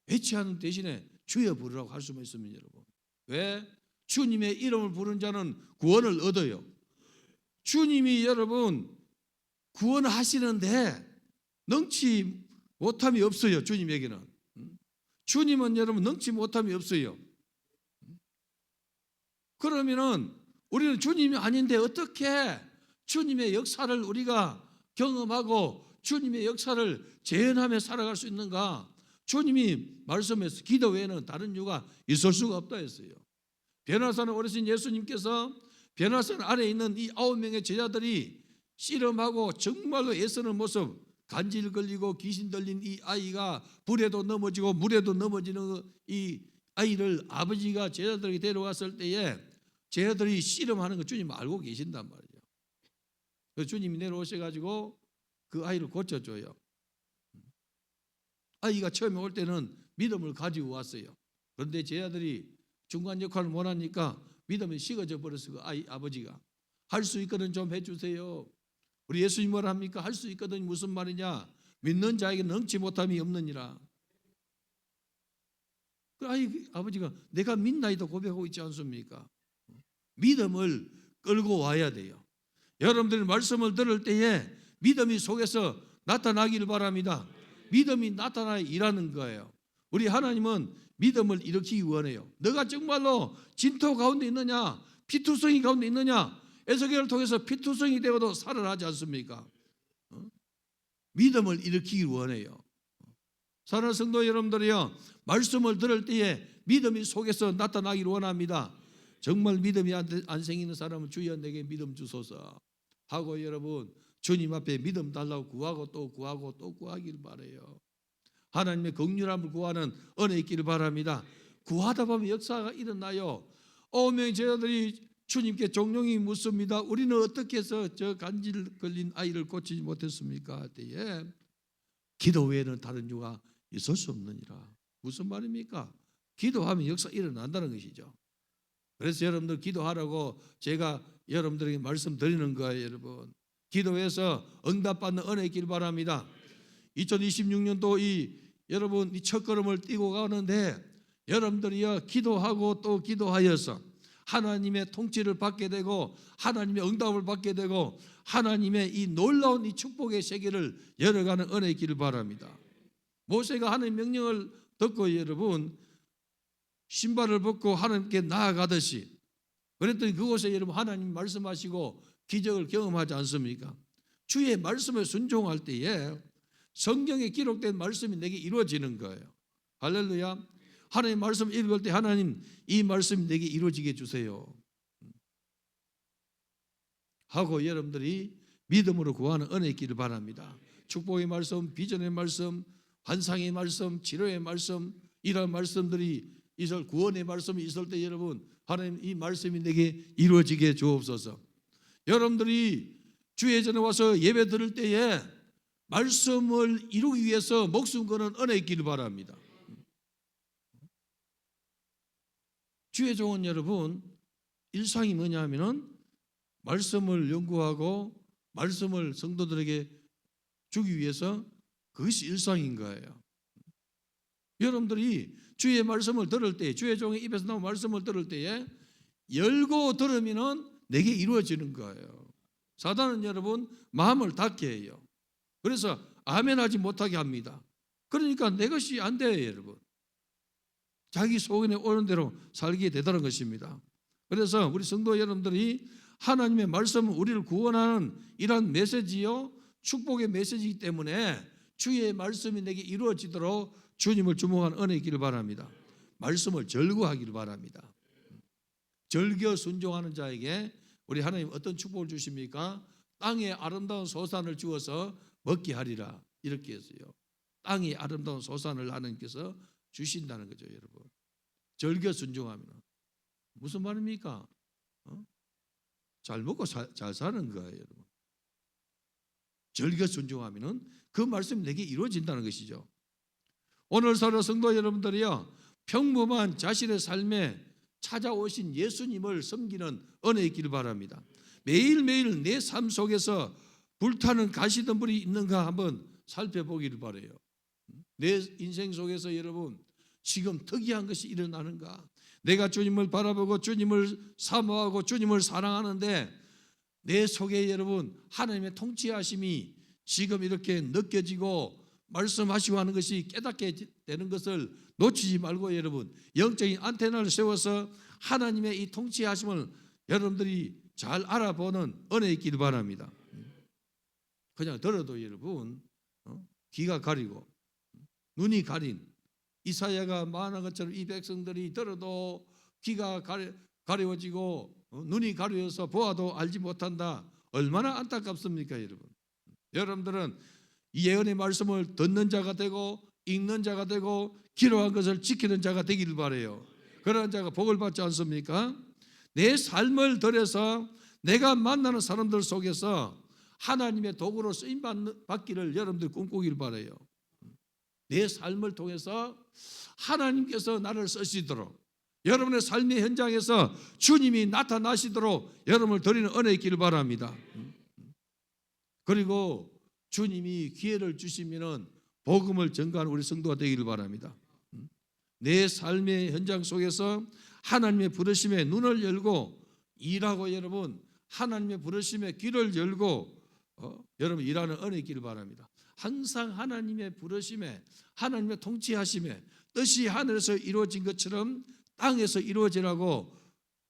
외치하는 대신에 주여 부르라고 할 수만 있으면 여러분 왜? 주님의 이름을 부른 자는 구원을 얻어요. 주님이 여러분 구원하시는데 능치 못함이 없어요. 주님에게는 주님은 여러분 능치 못함이 없어요. 그러면은 우리는 주님이 아닌데 어떻게 주님의 역사를 우리가 경험하고 주님의 역사를 재현하며 살아갈 수 있는가? 주님이 말씀해서 기도 외에는 다른 이유가 있을 수가 없다 했어요. 변화산에 오르신 예수님께서 변화산 아래에 있는 이 9명의 제자들이 씨름하고 정말로 애쓰는 모습, 간질 걸리고 귀신 들린 이 아이가 불에도 넘어지고 물에도 넘어지는 이 아이를 아버지가 제자들에게 데려왔을 때에 제자들이 씨름하는 거 주님 알고 계신단 말이에요. 그래서 주님이 내려오셔가지고 그 아이를 고쳐줘요. 아이가 처음에 올 때는 믿음을 가지고 왔어요. 그런데 제 아들이 중간 역할을 못하니까 믿음이 식어져 버렸어요. 아버지가 할 수 있거든 좀 해주세요. 우리 예수님 뭐라 합니까? 할 수 있거든 무슨 말이냐? 믿는 자에게 능치 못함이 없느니라. 아버지가 내가 믿나이다 고백하고 있지 않습니까? 믿음을 끌고 와야 돼요. 여러분들이 말씀을 들을 때에 믿음이 속에서 나타나기를 바랍니다. 믿음이 나타나야 일하는 거예요. 우리 하나님은 믿음을 일으키기 원해요. 너가 정말로 진토 가운데 있느냐, 피투성이 가운데 있느냐, 에스겔을 통해서 피투성이 되어도 살아나지 않습니까? 믿음을 일으키기 원해요. 사랑하는 성도 여러분들이요, 말씀을 들을 때에 믿음이 속에서 나타나기를 원합니다. 정말 믿음이 안 생기는 사람은 주여 내게 믿음 주소서 하고 여러분 주님 앞에 믿음 달라고 구하고 또 구하고 또 구하기를 바라요. 하나님의 긍휼함을 구하는 은혜 있기를 바랍니다. 구하다 보면 역사가 일어나요. 오명 제자들이 주님께 종용이 묻습니다. 우리는 어떻게 해서 저 간질 걸린 아이를 고치지 못했습니까? 때에 기도 외에는 다른 유가 있을 수 없느니라. 무슨 말입니까? 기도하면 역사 일어난다는 것이죠. 그래서 여러분들 기도하라고 제가 여러분들에게 말씀드리는 거예요. 여러분 기도해서 응답받는 은혜 있기를 바랍니다. 2026년도 여러분 이 첫걸음을 띄고 가는데 여러분들이요 기도하고 또 기도하여서 하나님의 통치를 받게 되고 하나님의 응답을 받게 되고 하나님의 이 놀라운 이 축복의 세계를 열어가는 은혜 있기를 바랍니다. 모세가 하나님의 명령을 듣고 여러분 신발을 벗고 하나님께 나아가듯이 그랬더니 그곳에 여러분 하나님 말씀하시고 기적을 경험하지 않습니까? 주의 말씀에 순종할 때에 성경에 기록된 말씀이 내게 이루어지는 거예요. 할렐루야. 하나님 말씀 읽을 때 하나님 이 말씀이 내게 이루어지게 해주세요 하고 여러분들이 믿음으로 구하는 은혜 있기를 바랍니다. 축복의 말씀, 비전의 말씀, 환상의 말씀, 치료의 말씀 이런 말씀들이 있을 구원의 말씀이 있을 때 여러분 하나님 이 말씀이 내게 이루어지게 주옵소서. 여러분들이 주의 전에 와서 예배 드릴 때에 말씀을 이루기 위해서 목숨 거는 은혜 있기를 바랍니다. 주의 종은 여러분 일상이 뭐냐면은 말씀을 연구하고 말씀을 성도들에게 주기 위해서 그것이 일상인 거예요. 여러분들이 주의 말씀을 들을 때 주의 종의 입에서 나온 말씀을 들을 때에 열고 들으면은 내게 이루어지는 거예요. 사단은 여러분 마음을 닫게 해요. 그래서 아멘하지 못하게 합니다. 그러니까 내 것이 안 돼요. 여러분 자기 소원에 오는 대로 살게 되다는 것입니다. 그래서 우리 성도 여러분들이 하나님의 말씀은 우리를 구원하는 이러한 메시지요 축복의 메시지이기 때문에 주의 말씀이 내게 이루어지도록 주님을 주목하는 은혜 있기를 바랍니다. 말씀을 절구하기를 바랍니다. 절겨 순종하는 자에게 우리 하나님 어떤 축복을 주십니까? 땅에 아름다운 소산을 주어서 먹게 하리라 이렇게 했어요. 땅에 아름다운 소산을 하나님께서 주신다는 거죠. 여러분 절겨 순종하면 무슨 말입니까? 잘 먹고 잘 사는 거예요. 여러분 절겨 순종하면 그 말씀이 내게 이루어진다는 것이죠. 오늘 서로 성도 여러분들이요 평범한 자신의 삶에 찾아오신 예수님을 섬기는 은혜 있기를 바랍니다. 매일매일 내 삶 속에서 불타는 가시덤불이 있는가 한번 살펴보기를 바라요. 내 인생 속에서 여러분 지금 특이한 것이 일어나는가? 내가 주님을 바라보고 주님을 사모하고 주님을 사랑하는데 내 속에 여러분 하나님의 통치하심이 지금 이렇게 느껴지고 말씀하시고 하는 것이 깨닫게 되는 것을 놓치지 말고 여러분 영적인 안테나를 세워서 하나님의 이 통치하심을 여러분들이 잘 알아보는 은혜 있기를 바랍니다. 그냥 들어도 여러분 귀가 가리고 눈이 가린 이사야가 말한 것처럼 이 백성들이 들어도 귀가 가려워지고 눈이 가려워서 보아도 알지 못한다. 얼마나 안타깝습니까 여러분. 여러분들은 이 예언의 말씀을 듣는 자가 되고 읽는 자가 되고 기록한 것을 지키는 자가 되기를 바라요. 그런 자가 복을 받지 않습니까? 내 삶을 들여서 내가 만나는 사람들 속에서 하나님의 도구로 쓰임받기를 여러분들 꿈꾸기를 바라요. 내 삶을 통해서 하나님께서 나를 쓰시도록, 여러분의 삶의 현장에서 주님이 나타나시도록 여러분을 드리는 은혜 있기를 바랍니다. 그리고 주님이 기회를 주시면 복음을 전가하는 우리 성도가 되기를 바랍니다. 내 삶의 현장 속에서 하나님의 부르심에 눈을 열고 일하고, 여러분 하나님의 부르심에 귀를 열고 여러분 일하는 은혜 있기를 바랍니다. 항상 하나님의 부르심에, 하나님의 통치하심에 뜻이 하늘에서 이루어진 것처럼 땅에서 이루어지라고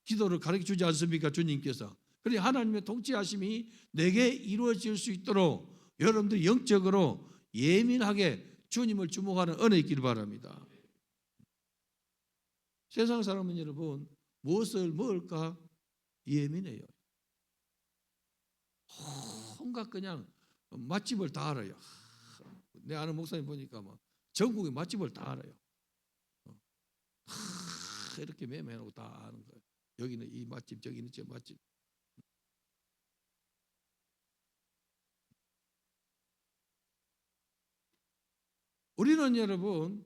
기도를 가르쳐주지 않습니까? 주님께서. 그러니 하나님의 통치하심이 내게 이루어질 수 있도록 여러분들 영적으로 예민하게 주님을 주목하는 은혜 있기를 바랍니다. 세상 사람은 여러분 무엇을 먹을까 예민해요. 온갖 그냥 맛집을 다 알아요. 내 아는 목사님 보니까 뭐 전국의 맛집을 다 알아요. 이렇게 매매하고 다 아는 거예요. 여기는 이 맛집, 저기는 저 맛집. 우리는 여러분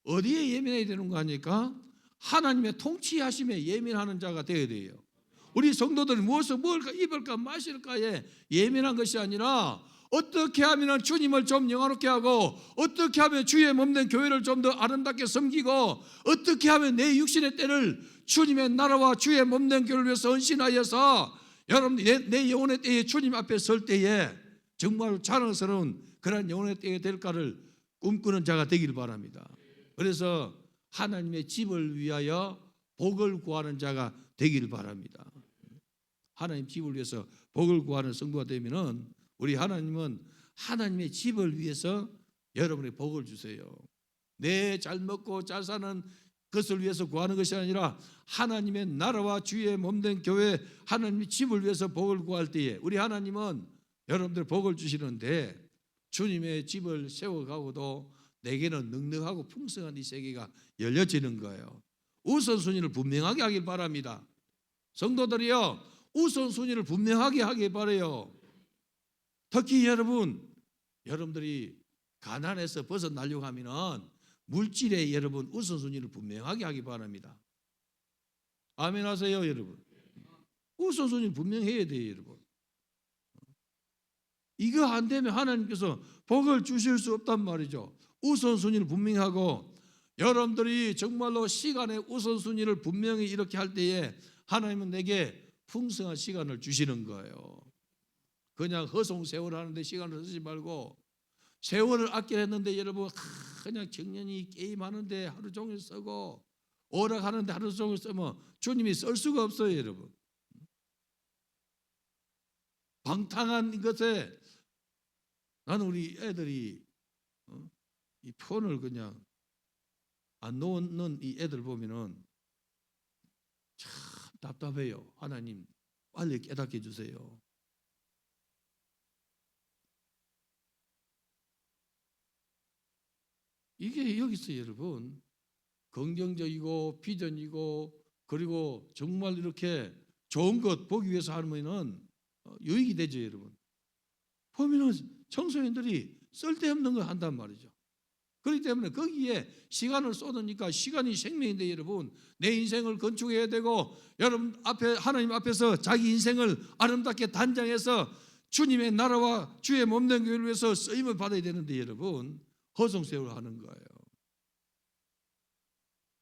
어디에 예민해야 되는 거 아닙니까? 하나님의 통치하심에 예민하는 자가 되어야 돼요. 우리 성도들이 무엇을 먹을까, 입을까, 마실까에 예민한 것이 아니라 어떻게 하면 주님을 좀 영화롭게 하고, 어떻게 하면 주의 몸된 교회를 좀 더 아름답게 섬기고, 어떻게 하면 내 육신의 때를 주님의 나라와 주의 몸된 교회를 위해서 헌신하여서 여러분 내 영혼의 때에 주님 앞에 설 때에 정말 자랑스러운 그런 영혼의 때가 될까를 꿈꾸는 자가 되길 바랍니다. 그래서 하나님의 집을 위하여 복을 구하는 자가 되길 바랍니다. 하나님 집을 위해서 복을 구하는 성도가 되면은 우리 하나님은 하나님의 집을 위해서 여러분의 복을 주세요. 내 잘 먹고 잘 사는 것을 위해서 구하는 것이 아니라 하나님의 나라와 주의 몸된 교회, 하나님의 집을 위해서 복을 구할 때에 우리 하나님은 여러분들 복을 주시는데, 주님의 집을 세워가고도 내게는 넉넉하고 풍성한 이 세계가 열려지는 거예요. 우선순위를 분명하게 하길 바랍니다. 성도들이요, 우선순위를 분명하게 하길 바라요. 특히 여러분들이 가난에서 벗어나려고 하면은 물질에 여러분 우선순위를 분명하게 하기 바랍니다. 아멘 하세요, 여러분. 우선순위를 분명해야 돼요, 여러분. 이거 안 되면 하나님께서 복을 주실 수 없단 말이죠. 우선순위를 분명히 하고, 여러분들이 정말로 시간의 우선순위를 분명히 이렇게 할 때에 하나님은 내게 풍성한 시간을 주시는 거예요. 그냥 허송세월 하는데 시간을 쓰지 말고, 세월을 아끼려 했는데 여러분 그냥 정년이 게임하는데 하루 종일 쓰고, 오락하는데 하루 종일 쓰면 주님이 쓸 수가 없어요, 여러분. 방탕한 것에 나는 우리 애들이 이 폰을 그냥 안 놓는 이 애들 보면은 참 답답해요. 하나님 빨리 깨닫게 해주세요. 이게 여기서 여러분 긍정적이고 비전이고, 그리고 정말 이렇게 좋은 것 보기 위해서 하면은 유익이 되죠, 여러분. 보면은 청소년들이 쓸데없는 거 한단 말이죠. 그렇기 때문에 거기에 시간을 쏟으니까 시간이 생명인데, 여러분 내 인생을 건축해야 되고, 여러분 앞에 하나님 앞에서 자기 인생을 아름답게 단장해서 주님의 나라와 주의 몸된 교회를 위해서 쓰임을 받아야 되는데, 여러분 허송세월을 하는 거예요.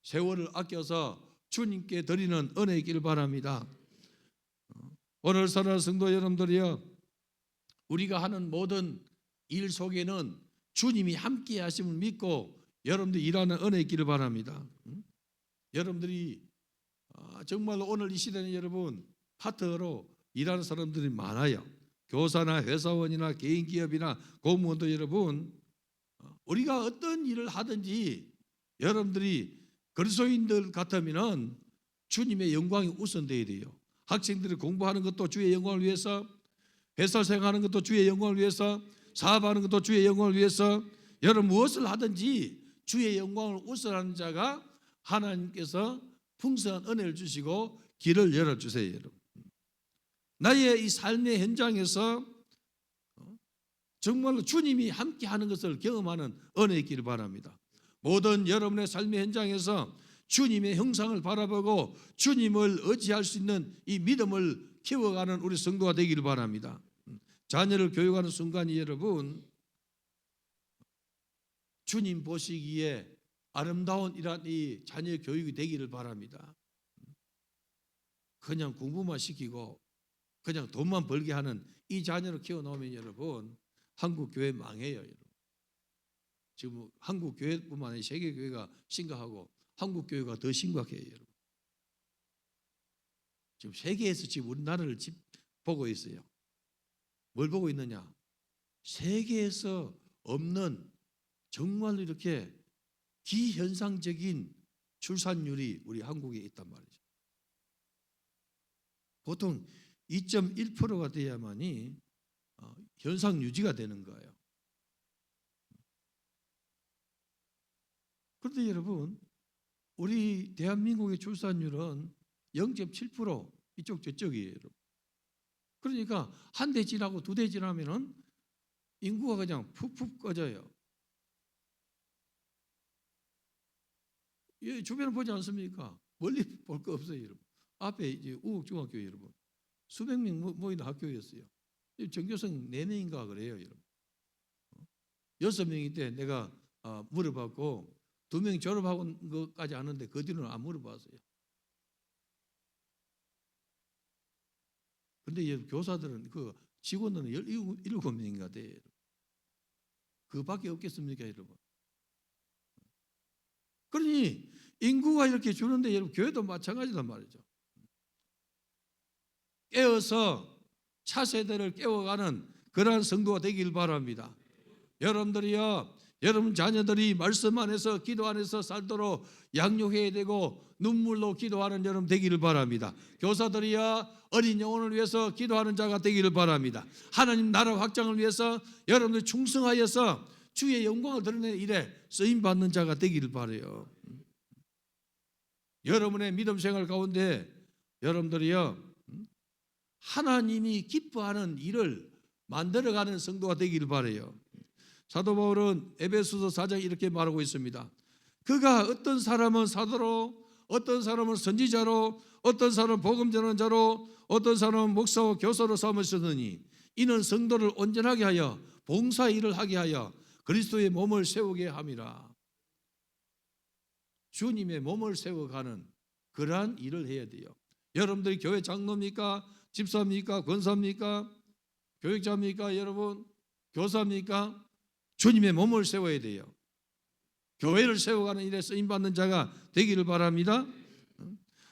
세월을 아껴서 주님께 드리는 은혜 있기를 바랍니다. 오늘 사랑하는 성도 여러분들이요, 우리가 하는 모든 일 속에는 주님이 함께 하심을 믿고 여러분들이 일하는 은혜 있기를 바랍니다. 여러분들이 정말로 오늘 이 시대는 여러분 파트너로 일하는 사람들이 많아요. 교사나 회사원이나 개인기업이나 공무원도 여러분, 우리가 어떤 일을 하든지 여러분들이 그리스도인들 같으면 주님의 영광이 우선돼야 돼요. 학생들이 공부하는 것도 주의 영광을 위해서, 회사 생활하는 것도 주의 영광을 위해서, 사업하는 것도 주의 영광을 위해서, 여러분 무엇을 하든지 주의 영광을 우선하는 자가 하나님께서 풍성한 은혜를 주시고 길을 열어주세요. 여러분, 나의 이 삶의 현장에서 정말로 주님이 함께하는 것을 경험하는 은혜 있기를 바랍니다. 모든 여러분의 삶의 현장에서 주님의 형상을 바라보고 주님을 의지할 수 있는 이 믿음을 키워가는 우리 성도가 되기를 바랍니다. 자녀를 교육하는 순간이 여러분 주님 보시기에 아름다운 이런 이 자녀 교육이 되기를 바랍니다. 그냥 공부만 시키고 그냥 돈만 벌게 하는 이 자녀를 키워놓으면 여러분 한국 교회 망해요. 여러분. 지금 한국 교회뿐만 아니라 세계 교회가 심각하고 한국 교회가 더 심각해요. 여러분. 지금 세계에서 지금 우리나라를 보고 있어요. 뭘 보고 있느냐? 세계에서 없는 정말로 이렇게 기현상적인 출산율이 우리 한국에 있단 말이죠. 보통 2.1%가 돼야만이 현상 유지가 되는 거예요. 그런데 여러분, 우리 대한민국의 출산율은 0.7% 이쪽 저쪽이에요. 여러분. 그러니까 한 대 지나고 두 대 지나면은 인구가 그냥 푹푹 꺼져요. 주변을 보지 않습니까? 멀리 볼 거 없어요, 여러분. 앞에 이제 우옥중학교 여러분 수백 명 모이는 학교였어요. 전교생 4명인가 그래요, 여러분. 6명인데 내가 물어봤고 2명이 졸업하고 것까지 아는데 그 뒤로는 안 물어봤어요. 근데 교사들은 그 직원들은 17명인가 돼요. 그밖에 없겠습니까, 여러분? 그러니 인구가 이렇게 주는데 여러분 교회도 마찬가지란 말이죠. 깨어서 차세대를 깨워가는 그러한 성도가 되길 바랍니다. 여러분들이요, 여러분 자녀들이 말씀 안에서 기도 안에서 살도록 양육해야 되고 눈물로 기도하는 여러분 되기를 바랍니다. 교사들이요, 어린 영혼을 위해서 기도하는 자가 되기를 바랍니다. 하나님 나라 확장을 위해서 여러분들 충성하여서 주의 영광을 드러내는 일에 쓰임받는 자가 되기를 바라요. 여러분의 믿음 생활 가운데 여러분들이요, 하나님이 기뻐하는 일을 만들어가는 성도가 되기를 바라요. 사도 바울은 에베소서 4장 이렇게 말하고 있습니다. 그가 어떤 사람은 사도로, 어떤 사람은 선지자로, 어떤 사람은 복음 전환자로, 어떤 사람은 목사와 교사로 삼으셨느니 이는 성도를 온전하게 하여 봉사 일을 하게 하여 그리스도의 몸을 세우게 함이라. 주님의 몸을 세워가는 그러한 일을 해야 돼요. 여러분들이 교회 장로입니까? 집사입니까? 권사입니까? 교육자입니까? 여러분 교사입니까? 주님의 몸을 세워야 돼요. 교회를 세워가는 일에 쓰임받는 자가 되기를 바랍니다.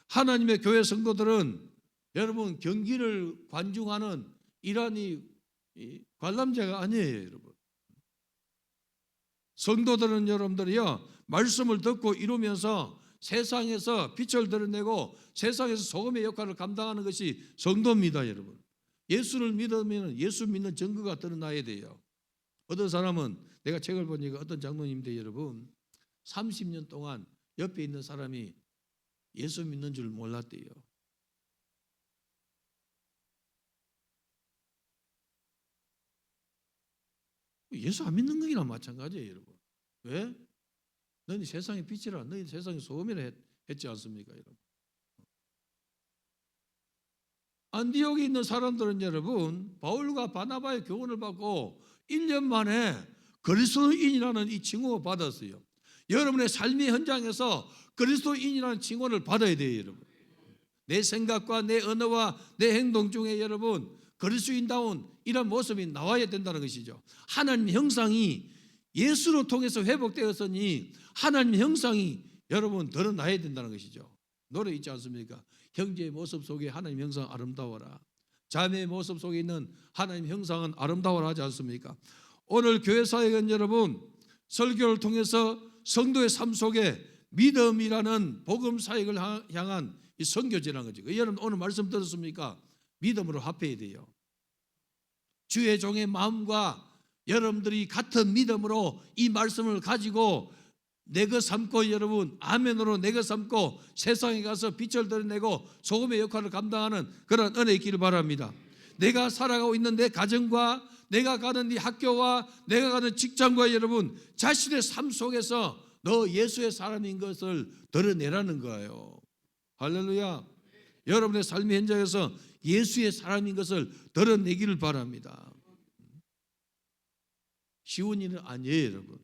하나님의 교회 성도들은 여러분 경기를 관중하는 이러한 관람자가 아니에요. 여러분 성도들은 여러분들이요 말씀을 듣고 이루면서 세상에서 빛을 드러내고 세상에서 소금의 역할을 감당하는 것이 성도입니다. 여러분 예수를 믿으면 예수 믿는 증거가 드러나야 돼요. 어떤 사람은 내가 책을 보니까 어떤 장로님인데 여러분 30년 동안 옆에 있는 사람이 예수 믿는 줄 몰랐대요. 예수 안 믿는 것이랑 마찬가지예요. 여러분 왜? 너희 세상의 빛이라, 너희 세상의 소금이라 했지 않습니까? 여러분 안디옥에 있는 사람들은 여러분 바울과 바나바의 교훈을 받고 1년 만에 그리스도인이라는 이 칭호를 받았어요. 여러분의 삶의 현장에서 그리스도인이라는 칭호를 받아야 돼요. 여러분 내 생각과 내 언어와 내 행동 중에 여러분 그리스도인다운 이런 모습이 나와야 된다는 것이죠. 하나님의 형상이 예수로 통해서 회복되었으니 하나님의 형상이 여러분 드러나야 된다는 것이죠. 노래 있지 않습니까? 형제의 모습 속에 하나님의 형상 아름다워라. 자매의 모습 속에 있는 하나님의 형상은 아름다워라 하지 않습니까? 오늘 교회 사역은 여러분 설교를 통해서 성도의 삶 속에 믿음이라는 복음 사역을 향한 이 선교제라는 거죠. 여러분 오늘 말씀 들었습니까? 믿음으로 합해야 돼요. 주의 종의 마음과 여러분들이 같은 믿음으로 이 말씀을 가지고 내거 삼고 여러분 아멘으로 내거 삼고 세상에 가서 빛을 드러내고 소금의 역할을 감당하는 그런 은혜 있기를 바랍니다. 내가 살아가고 있는 내 가정과 내가 가는 이 학교와 내가 가는 직장과 여러분 자신의 삶 속에서 너 예수의 사람인 것을 드러내라는 거예요. 할렐루야. 여러분의 삶의 현장에서 예수의 사람인 것을 드러내기를 바랍니다. 쉬운 일은 아니에요, 여러분.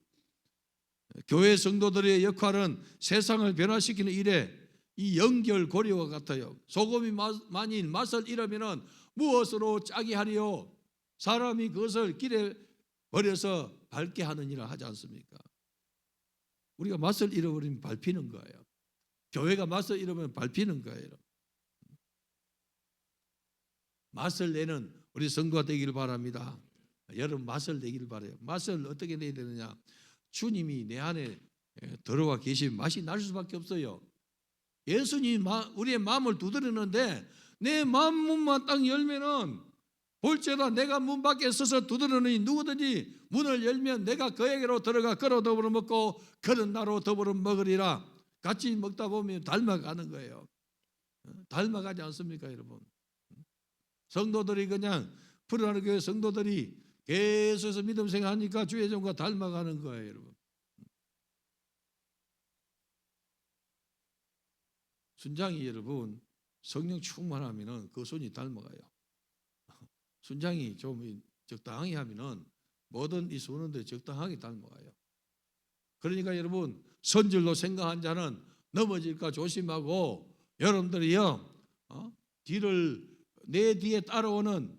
교회 성도들의 역할은 세상을 변화시키는 일에 이 연결고리와 같아요. 소금이 만일 맛을 잃으면 무엇으로 짜게 하리요? 사람이 그것을 길에 버려서 밝게 하는 일을 하지 않습니까? 우리가 맛을 잃어버리면 밟히는 거예요. 교회가 맛을 잃으면 밟히는 거예요. 맛을 내는 우리 성도가 되기를 바랍니다. 여러분 맛을 내기를 바라요. 맛을 어떻게 내야 되느냐? 주님이 내 안에 들어와 계시면 맛이 날 수밖에 없어요. 예수님이 우리의 마음을 두드리는데 내 마음 문만 딱 열면은 볼지어다 내가 문 밖에 서서 두드리니 누구든지 문을 열면 내가 그에게로 들어가 그로 더불어 먹고 그는 나로 더불어 먹으리라. 같이 먹다 보면 닮아가는 거예요. 닮아가지 않습니까, 여러분? 성도들이 그냥 푸른하늘 교회 성도들이 계속해서 믿음 생활하니까 주의 종과 닮아가는 거예요, 여러분. 순장이 여러분 성령 충만하면은 그 손이 닮아가요. 순장이 좀 적당히 하면은 모든 이 손원들이 적당하게 닮아가요. 그러니까 여러분 선질로 생각한 자는 넘어질까 조심하고 여러분들이요 내 뒤에 따라오는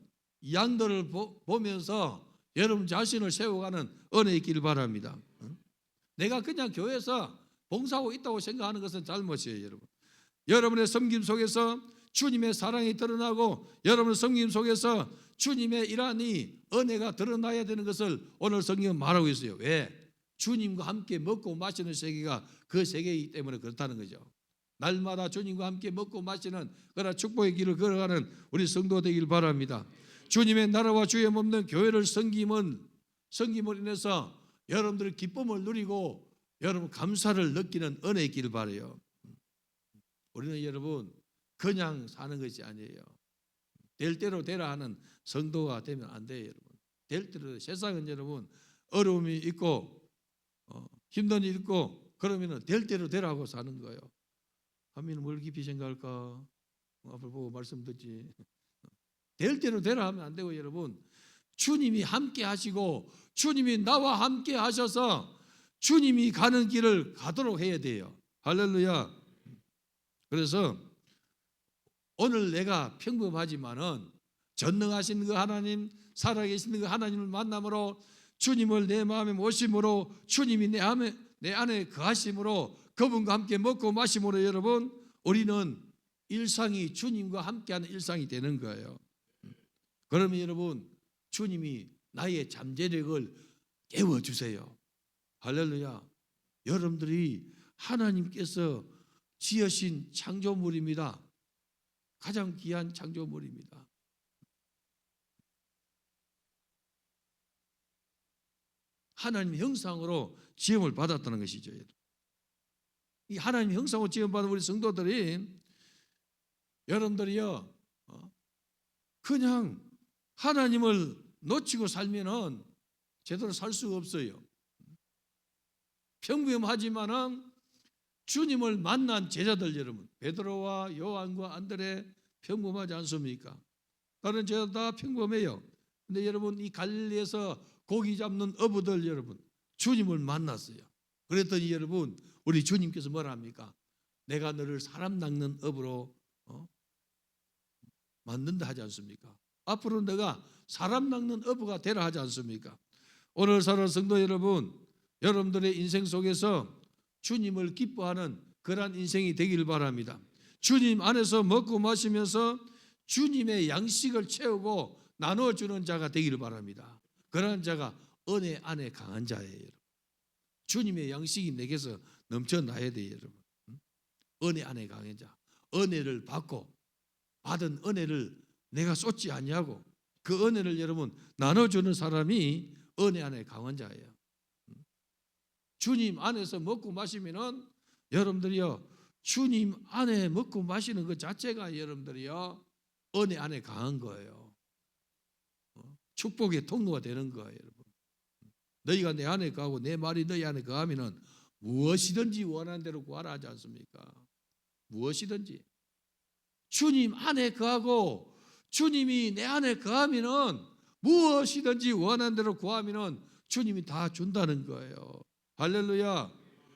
양들을 보면서 여러분 자신을 세워가는 은혜 있기를 바랍니다. 내가 그냥 교회에서 봉사하고 있다고 생각하는 것은 잘못이에요, 여러분. 여러분의 섬김 속에서 주님의 사랑이 드러나고 여러분의 섬김 속에서 주님의 일환이 은혜가 드러나야 되는 것을 오늘 성경은 말하고 있어요. 왜? 주님과 함께 먹고 마시는 세계가 그 세계이기 때문에 그렇다는 거죠. 날마다 주님과 함께 먹고 마시는 그런 축복의 길을 걸어가는 우리 성도 되길 바랍니다. 주님의 나라와 주의 몸된 교회를 섬김으로 인해서 여러분들의 기쁨을 누리고 여러분 감사를 느끼는 은혜의 길을 바라요. 우리는 여러분 그냥 사는 것이 아니에요. 될 대로 되라 하는 성도가 되면 안 돼요, 여러분. 될 대로. 세상은 여러분 어려움이 있고 힘든 일이 있고 그러면 될 대로 되라고 사는 거예요. 하면 뭘 깊이 생각할까? 앞을 보고 말씀 듣지. 될 대로 되라 하면 안 되고 여러분 주님이 함께 하시고 주님이 나와 함께 하셔서 주님이 가는 길을 가도록 해야 돼요. 할렐루야. 그래서 오늘 내가 평범하지만은 전능하신 그 하나님, 살아계신 그 하나님을 만남으로 주님을 내 마음에 모심으로 주님이 내 안에 거하심으로 그분과 함께 먹고 마심으로 여러분 우리는 일상이 주님과 함께하는 일상이 되는 거예요. 그러면 여러분 주님이 나의 잠재력을 깨워주세요. 할렐루야. 여러분들이 하나님께서 지으신 창조물입니다. 가장 귀한 창조물입니다. 하나님 형상으로 지음을 받았다는 것이죠. 이 하나님 형상으로 지음받은 우리 성도들이 여러분들이요 그냥 하나님을 놓치고 살면은 제대로 살 수가 없어요. 평범하지만은 주님을 만난 제자들 여러분 베드로와 요한과 안드레 평범하지 않습니까? 다른 제자들 다 평범해요. 근데 여러분 이 갈릴리에서 고기 잡는 어부들 여러분 주님을 만났어요. 그랬더니 여러분 우리 주님께서 뭐라 합니까? 내가 너를 사람 낚는 어부로 만든다 하지 않습니까? 앞으로 내가 사람 낚는 어부가 되라 하지 않습니까? 오늘 사는 성도 여러분 여러분들의 인생 속에서 주님을 기뻐하는 그러한 인생이 되기를 바랍니다. 주님 안에서 먹고 마시면서 주님의 양식을 채우고 나눠주는 자가 되기를 바랍니다. 그러한 자가 은혜 안에 강한 자예요. 주님의 양식이 내게서 넘쳐나야 돼요, 여러분. 은혜 안에 강한 자, 은혜를 받고 받은 은혜를 내가 쏟지 아니하고 그 은혜를 여러분 나눠주는 사람이 은혜 안에 강한 자예요. 주님 안에서 먹고 마시면은 여러분들이요 주님 안에 먹고 마시는 것 자체가 여러분들이요 은혜 안에 강한 거예요. 축복의 통로가 되는 거예요, 여러분. 너희가 내 안에 거하고 내 말이 너희 안에 거하면은 무엇이든지 원하는 대로 구하라 하지 않습니까? 무엇이든지 주님 안에 거하고 주님이 내 안에 거하면은 무엇이든지 원하는 대로 구하면은 주님이 다 준다는 거예요. 할렐루야.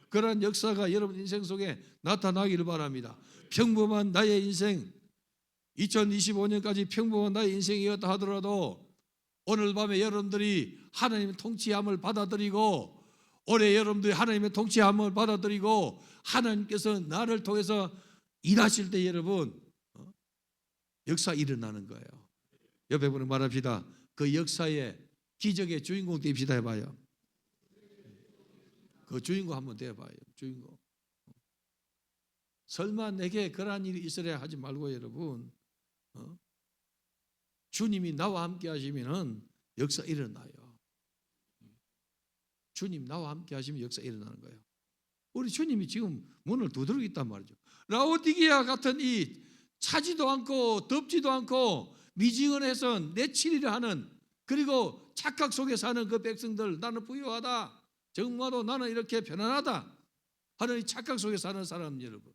그런 역사가 여러분 인생 속에 나타나기를 바랍니다. 평범한 나의 인생, 2025년까지 평범한 나의 인생이었다 하더라도 오늘 밤에 여러분들이 하나님의 통치함을 받아들이고 올해 여러분들이 하나님의 통치함을 받아들이고 하나님께서 나를 통해서 일하실 때 여러분 역사 일어나는 거예요. 옆에 분은 말합시다. 그 역사의 기적의 주인공 됩시다 해봐요. 그 주인공 한번 돼봐요. 주인공. 설마 내게 그러한 일이 있으려 하지 말고 여러분 주님이 나와 함께 하시면은 역사 일어나요. 주님 나와 함께 하시면 역사 일어나는 거예요. 우리 주님이 지금 문을 두드리고 있단 말이죠. 라오디게아 같은 이 차지도 않고 덥지도 않고 미지근해서 내치리를 하는 그리고 착각 속에 사는 그 백성들 나는 부유하다. 정말로 나는 이렇게 편안하다 하는 이 착각 속에 사는 사람 여러분.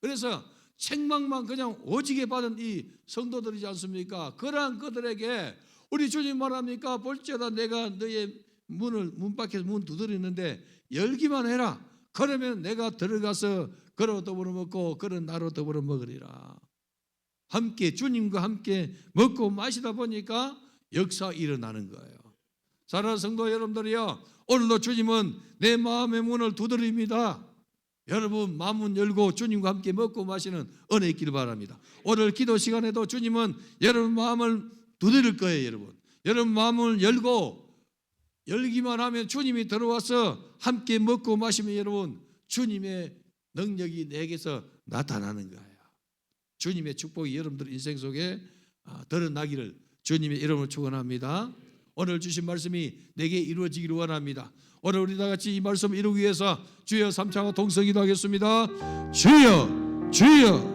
그래서 책망만 그냥 오지게 받은 이 성도들이지 않습니까? 그러한 그들에게 우리 주님 말합니까? 볼지어다 내가 너의 문 밖에서 문 두드리는데 열기만 해라. 그러면 내가 들어가서 그로 더불어 먹고 그런 나로 더불어 먹으리라. 함께 주님과 함께 먹고 마시다 보니까 역사 일어나는 거예요. 사랑하는 성도 여러분들이요, 오늘도 주님은 내 마음의 문을 두드립니다. 여러분 마음 열고 주님과 함께 먹고 마시는 은혜 있기를 바랍니다. 오늘 기도 시간에도 주님은 여러분 마음을 두드릴 거예요. 여러분 마음을 열기만 하면 주님이 들어와서 함께 먹고 마시면 여러분 주님의 능력이 내게서 나타나는 거예요. 주님의 축복이 여러분들 인생 속에 드러나기를 주님의 이름으로 축원합니다. 오늘 주신 말씀이 내게 이루어지기를 원합니다. 오늘 우리 다 같이 이 말씀을 이루기 위해서 주여 삼창과 동성기도 하겠습니다. 주여 주여